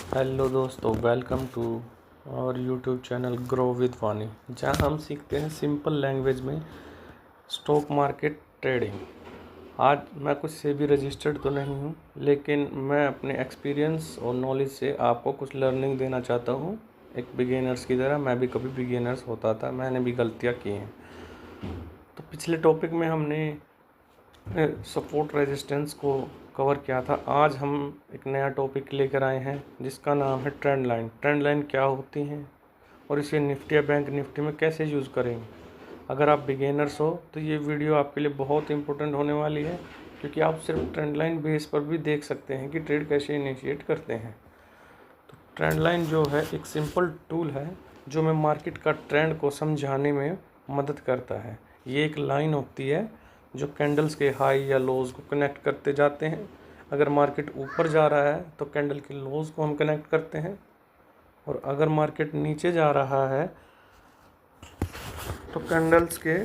Hello दोस्तों, welcome to और YouTube channel grow with वानी, जहां हम सीखते हैं सिंपल लैंग्वेज में स्टॉक मार्केट ट्रेडिंग। आज मैं कुछ से भी रजिस्टर्ड तो नहीं हूं, लेकिन मैं अपने एक्सपीरियंस और नॉलेज से आपको कुछ लर्निंग देना चाहता हूं। एक बिगिनर्स की तरह मैं भी कभी बिगिनर्स होता था, मैंने भी गलतियां की हैं। तो पिछले टॉपिक में हमने सपोर्ट रेजिस्टेंस को कवर किया था। आज हम एक नया टॉपिक लेकर आए हैं जिसका नाम है ट्रेंड लाइन। ट्रेंड लाइन क्या होती हैं और इसे निफ्टी या बैंक निफ्टी में कैसे यूज़ करेंगे। अगर आप बिगिनर्स हो तो ये वीडियो आपके लिए बहुत इंपॉर्टेंट होने वाली है, क्योंकि आप सिर्फ ट्रेंड लाइन बेस पर भी देख सकते हैं कि ट्रेड कैसे इनिशिएट करते हैं। तो ट्रेंड लाइन जो है एक सिंपल टूल है जो हमें मार्केट का ट्रेंड को समझाने में मदद करता है। ये एक लाइन होती है जो कैंडल्स के हाई या लोज को कनेक्ट करते जाते हैं। अगर मार्केट ऊपर जा रहा है तो कैंडल के लोज को हम कनेक्ट करते हैं, और अगर मार्केट नीचे जा रहा है तो कैंडल्स के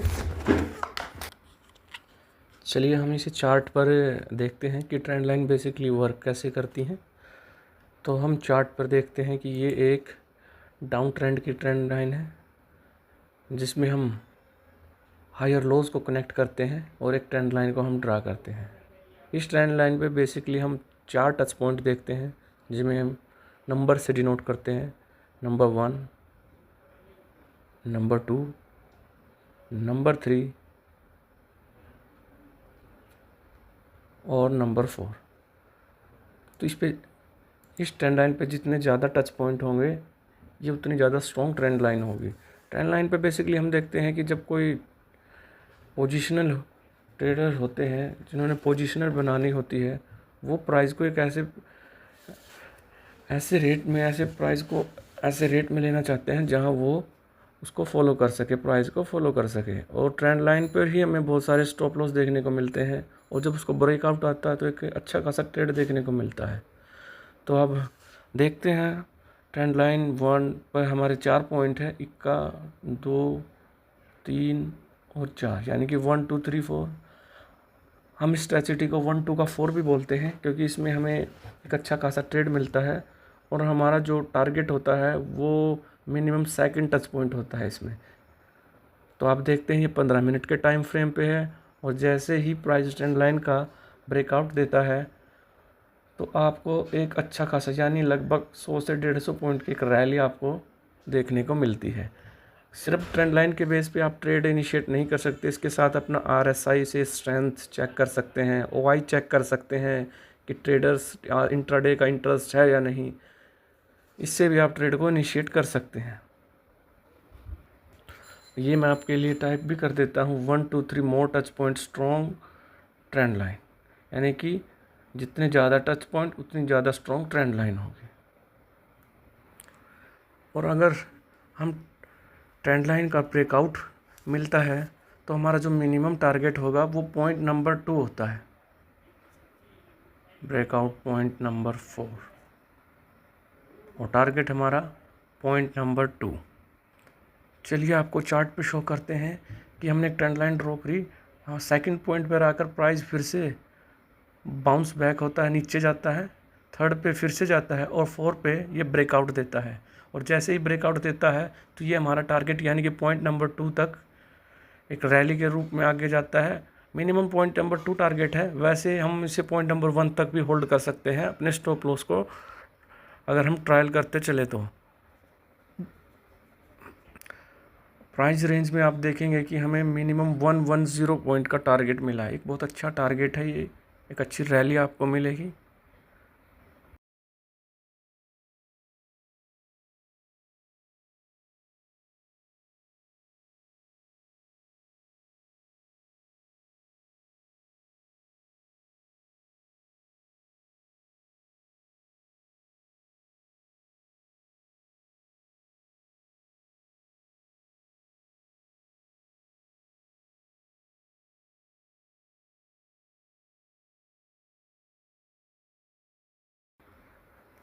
चलिए हम इसे चार्ट पर देखते हैं कि ट्रेंड लाइन बेसिकली वर्क कैसे करती हैं। तो हम चार्ट पर देखते हैं कि ये एक डाउन ट्रेंड की ट्रेंड लाइन है जिसमें हम हायर लोज को कनेक्ट करते हैं और एक ट्रेंड लाइन को हम ड्रा करते हैं। इस ट्रेंड लाइन पे बेसिकली हम 4 टच पॉइंट देखते हैं जिसमें हम नंबर से डिनोट करते हैं। नंबर 1, नंबर 2, नंबर 3 और नंबर 4। तो इस ट्रेंड लाइन पे जितने ज़्यादा टच पॉइंट होंगे ये उतनी ज़्यादा स्ट्रॉन्ग ट्रेंड लाइन होगी। ट्रेंड लाइन पे बेसिकली हम देखते हैं कि जब कोई पोजिशनल ट्रेडर होते हैं जिन्होंने पोजिशनल बनानी होती है, वो प्राइस को एक ऐसे रेट में लेना चाहते हैं जहां वो उसको फॉलो कर सके, प्राइस को फॉलो कर सके। और ट्रेंड लाइन पर ही हमें बहुत सारे स्टॉप लॉस देखने को मिलते हैं, और जब उसको ब्रेकआउट आता है तो एक अच्छा खासा ट्रेड देखने को मिलता है। तो अब देखते हैं ट्रेंड लाइन 1 पर हमारे 4 पॉइंट है, 1, 2, 3 और 4, यानी कि 1, 2, 3, 4। हम इस स्ट्रेटजी को 1, 2 का 4 भी बोलते हैं, क्योंकि इसमें हमें एक अच्छा खासा ट्रेड मिलता है और हमारा जो टारगेट होता है वो मिनिमम सेकंड टच पॉइंट होता है इसमें। तो आप देखते हैं ये 15 मिनट के टाइम फ्रेम पे है, और जैसे ही प्राइस ट्रेंड लाइन का ब्रेकआउट देता है तो आपको एक अच्छा खासा यानी लगभग 100 से 150 पॉइंट की एक रैली आपको देखने को मिलती है। सिर्फ ट्रेंड लाइन के बेस पे आप ट्रेड इनिशिएट नहीं कर सकते, इसके साथ अपना RSI से स्ट्रेंथ चेक कर सकते हैं, OI चेक कर सकते हैं कि ट्रेडर्स इंट्राडे का इंटरेस्ट है या नहीं। इससे भी आप ट्रेड को इनिशिएट कर सकते हैं। ये मैं आपके लिए टाइप भी कर देता हूँ 1, 2, 3 more touch point strong trend line, यानी कि जितने ज़्यादा टच पॉइंट उतनी ज़्यादा स्ट्रॉन्ग ट्रेंड लाइन होगी। और अगर हम ट्रेंड लाइन का ब्रेकआउट मिलता है तो हमारा जो मिनिमम टारगेट होगा वो पॉइंट नंबर 2 होता है, ब्रेकआउट पॉइंट नंबर 4, और टारगेट हमारा पॉइंट नंबर 2। चलिए आपको चार्ट पे शो करते हैं कि हमने एक ट्रेंड लाइन ड्रॉ करी। हाँ, सेकंड पॉइंट पर आकर प्राइस फिर से बाउंस बैक होता है, नीचे जाता है, 3rd पे फिर से जाता है और 4 पे ये ब्रेकआउट देता है। और जैसे ही ब्रेकआउट देता है तो ये हमारा टारगेट यानी कि पॉइंट नंबर 2 तक एक रैली के रूप में आगे जाता है। मिनिमम पॉइंट नंबर 2 टारगेट है, वैसे हम इसे पॉइंट नंबर 1 तक भी होल्ड कर सकते हैं अपने स्टॉप लॉस को, अगर हम ट्रायल करते चले तो। प्राइस रेंज में आप देखेंगे कि हमें मिनिमम 110 पॉइंट का टारगेट मिला है। एक बहुत अच्छा टारगेट है ये, एक अच्छी रैली आपको मिलेगी।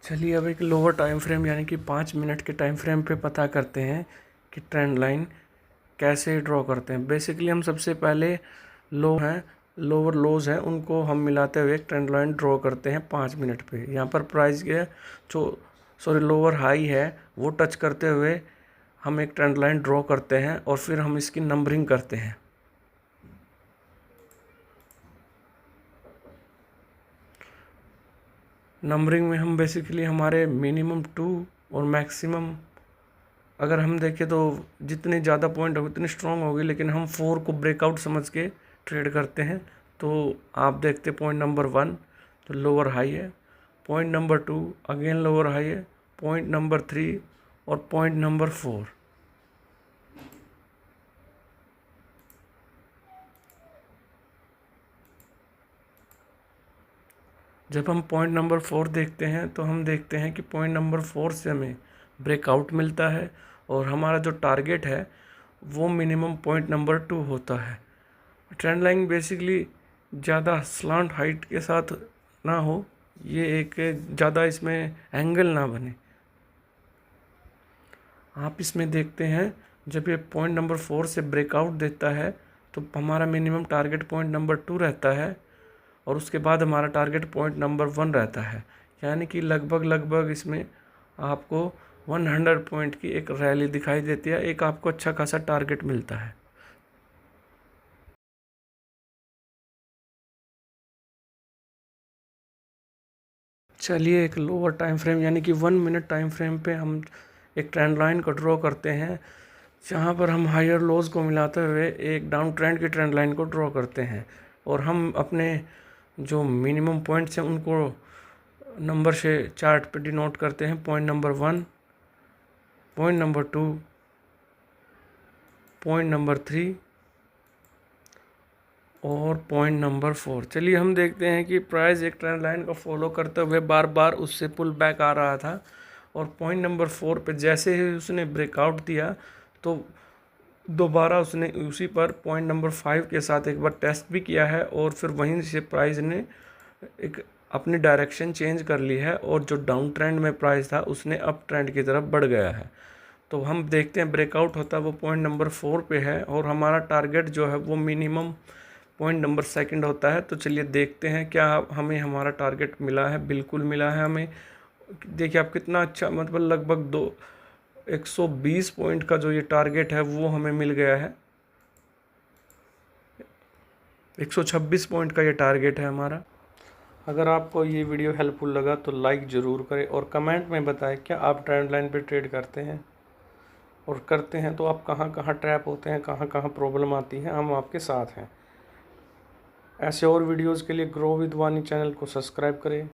चलिए अब एक लोअर टाइम फ्रेम यानी कि 5 मिनट के टाइम फ्रेम पे पता करते हैं कि ट्रेंड लाइन कैसे ड्रॉ करते हैं। बेसिकली हम सबसे पहले लोअर लोज हैं उनको हम मिलाते हुए एक ट्रेंड लाइन ड्रॉ करते हैं 5 मिनट पे। यहाँ पर प्राइस के जो सॉरी लोअर हाई है वो टच करते हुए हम एक ट्रेंड लाइन ड्रॉ करते हैं और फिर हम इसकी नंबरिंग करते हैं। नंबरिंग में हम बेसिकली हमारे मिनिमम 2 और मैक्सिमम अगर हम देखें तो जितने ज़्यादा पॉइंट होगी उतनी स्ट्रांग होगी, लेकिन हम 4 को ब्रेकआउट समझ के ट्रेड करते हैं। तो आप देखते पॉइंट नंबर 1 तो लोअर हाई है, point number 2 again lower high है, पॉइंट नंबर 3 और पॉइंट नंबर 4। जब हम पॉइंट नंबर 4 देखते हैं तो हम देखते हैं कि पॉइंट नंबर 4 से हमें ब्रेकआउट मिलता है और हमारा जो टारगेट है वो मिनिमम पॉइंट नंबर 2 होता है। ट्रेंड लाइन बेसिकली ज़्यादा स्लांट हाइट के साथ ना हो, ये एक ज़्यादा इसमें एंगल ना बने। आप इसमें देखते हैं जब ये पॉइंट नंबर 4 से ब्रेकआउट देता है तो हमारा मिनिमम टारगेट पॉइंट नंबर 2 रहता है और उसके बाद हमारा टारगेट पॉइंट नंबर 1 रहता है। यानी कि लगभग इसमें आपको 100 पॉइंट की एक रैली दिखाई देती है, एक आपको अच्छा खासा टारगेट मिलता है। चलिए एक लोअर टाइम फ्रेम यानी कि 1 मिनट टाइम फ्रेम पे हम एक ट्रेंड लाइन को ड्रॉ करते हैं, जहाँ पर हम हायर लोज को मिलाते हुए एक डाउन ट्रेंड की ट्रेंड लाइन को ड्रॉ करते हैं और हम अपने जो मिनिमम पॉइंट्स हैं उनको नंबर से चार्ट पे डिनोट करते हैं। Point number 1, point number 2, point number 3 और पॉइंट नंबर 4। चलिए हम देखते हैं कि प्राइस एक ट्रेंड लाइन को फॉलो करते हुए बार बार उससे पुल बैक आ रहा था और पॉइंट नंबर 4 पे जैसे ही उसने ब्रेकआउट दिया तो दोबारा उसने उसी पर पॉइंट नंबर 5 के साथ एक बार टेस्ट भी किया है और फिर वहीं से प्राइस ने एक अपनी डायरेक्शन चेंज कर ली है और जो डाउन ट्रेंड में प्राइस था उसने अप ट्रेंड की तरफ बढ़ गया है। तो हम देखते हैं ब्रेकआउट होता है वो पॉइंट नंबर 4 पे है और हमारा टारगेट जो है वो मिनिमम पॉइंट नंबर 2 होता है। तो चलिए देखते हैं क्या हमें हमारा टारगेट मिला है। बिल्कुल मिला है हमें। देखिए आप कितना अच्छा, मतलब लगभग 120 पॉइंट का जो ये टारगेट है वो हमें मिल गया है। 126 पॉइंट का ये टारगेट है हमारा। अगर आपको ये वीडियो हेल्पफुल लगा तो लाइक ज़रूर करें और कमेंट में बताएं क्या आप ट्रेंड लाइन पे ट्रेड करते हैं, और करते हैं तो आप कहाँ कहाँ ट्रैप होते हैं, कहाँ कहाँ प्रॉब्लम आती है। हम आपके साथ हैं। ऐसे और वीडियोज़ के लिए ग्रो विद वानी चैनल को सब्सक्राइब करें।